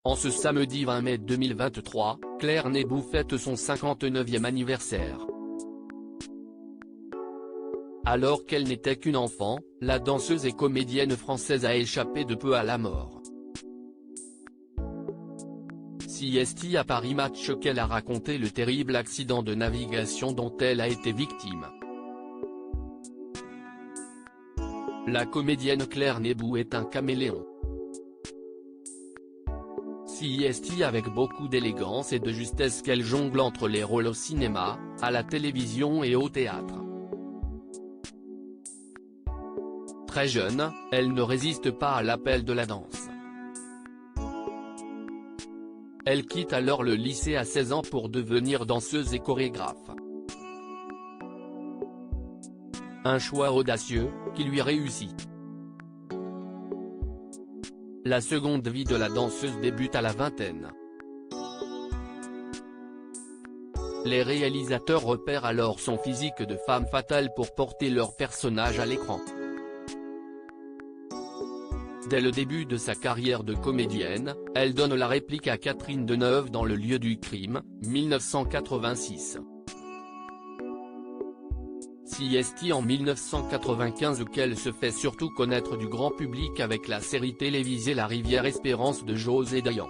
En ce samedi 20 mai 2023, Claire Nebou fête son 59e anniversaire. Alors qu'elle n'était qu'une enfant, la danseuse et comédienne française a échappé de peu à la mort. CST à Paris Match qu'elle a raconté le terrible accident de navigation dont elle a été victime. La comédienne Claire Nebou est un caméléon. CST avec beaucoup d'élégance et de justesse qu'elle jongle entre les rôles au cinéma, à la télévision et au théâtre. Très jeune, elle ne résiste pas à l'appel de la danse. Elle quitte alors le lycée à 16 ans pour devenir danseuse et chorégraphe. Un choix audacieux, qui lui réussit. La seconde vie de la danseuse débute à la vingtaine. Les réalisateurs repèrent alors son physique de femme fatale pour porter leur personnage à l'écran. Dès le début de sa carrière de comédienne, elle donne la réplique à Catherine Deneuve dans Le lieu du crime, 1986. CST en 1995 où qu'elle se fait surtout connaître du grand public avec la série télévisée La Rivière Espérance de José Dayan.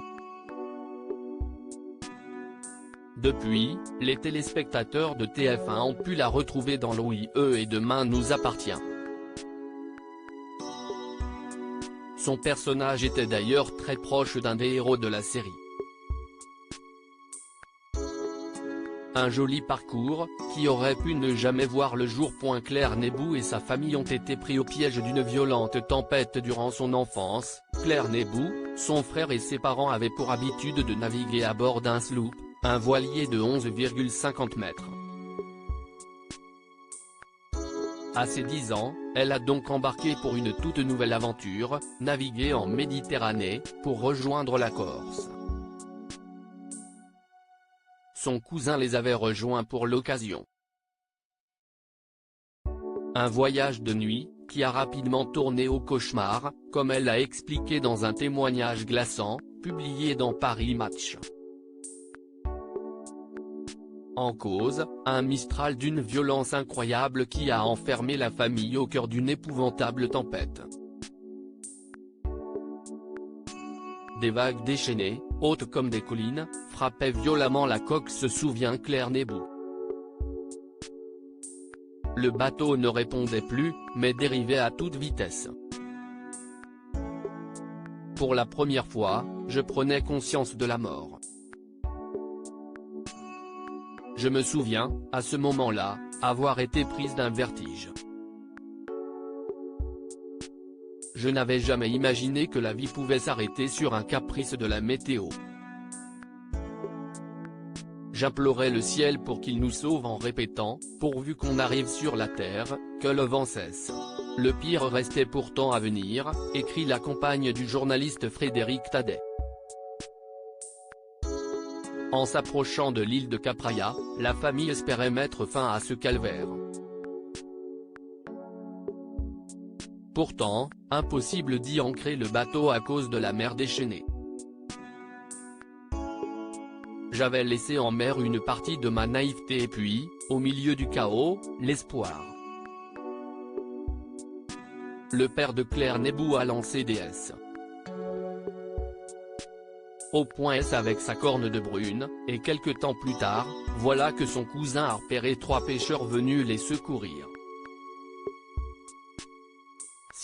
Depuis, les téléspectateurs de TF1 ont pu la retrouver dans Louis et Demain nous appartient. Son personnage était d'ailleurs très proche d'un des héros de la série. Un joli parcours, qui aurait pu ne jamais voir le jour. Claire Nebou et sa famille ont été pris au piège d'une violente tempête durant son enfance. Claire Nebou, son frère et ses parents avaient pour habitude de naviguer à bord d'un sloop, un voilier de 11,50 mètres. À ses 10 ans, elle a donc embarqué pour une toute nouvelle aventure, naviguer en Méditerranée, pour rejoindre la Corse. Son cousin les avait rejoints pour l'occasion. Un voyage de nuit, qui a rapidement tourné au cauchemar, comme elle l'a expliqué dans un témoignage glaçant, publié dans Paris Match. En cause, un Mistral d'une violence incroyable qui a enfermé la famille au cœur d'une épouvantable tempête. Des vagues déchaînées, hautes comme des collines, frappaient violemment la coque, se souvient Claire Nebou. Le bateau ne répondait plus, mais dérivait à toute vitesse. Pour la première fois, je prenais conscience de la mort. Je me souviens, à ce moment-là, avoir été prise d'un vertige. Je n'avais jamais imaginé que la vie pouvait s'arrêter sur un caprice de la météo. J'implorais le ciel pour qu'il nous sauve en répétant, pourvu qu'on arrive sur la terre, que le vent cesse. Le pire restait pourtant à venir, écrit la compagne du journaliste Frédéric Tadet. En s'approchant de l'île de Capraia, la famille espérait mettre fin à ce calvaire. Pourtant, impossible d'y ancrer le bateau à cause de la mer déchaînée. J'avais laissé en mer une partie de ma naïveté et puis, au milieu du chaos, l'espoir. Le père de Claire Nebou a lancé des S. Au point S avec sa corne de brune, et quelque temps plus tard, voilà que son cousin a repéré 3 pêcheurs venus les secourir.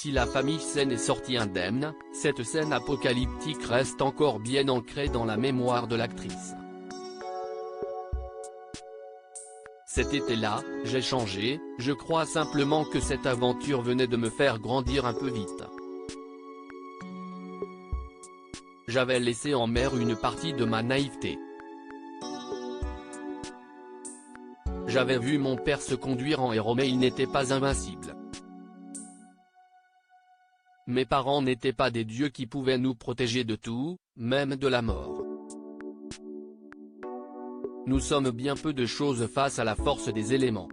Si la famille saine est sortie indemne, cette scène apocalyptique reste encore bien ancrée dans la mémoire de l'actrice. Cet été-là, j'ai changé, je crois simplement que cette aventure venait de me faire grandir un peu vite. J'avais laissé en mer une partie de ma naïveté. J'avais vu mon père se conduire en héros mais il n'était pas invincible. Mes parents n'étaient pas des dieux qui pouvaient nous protéger de tout, même de la mort. Nous sommes bien peu de choses face à la force des éléments.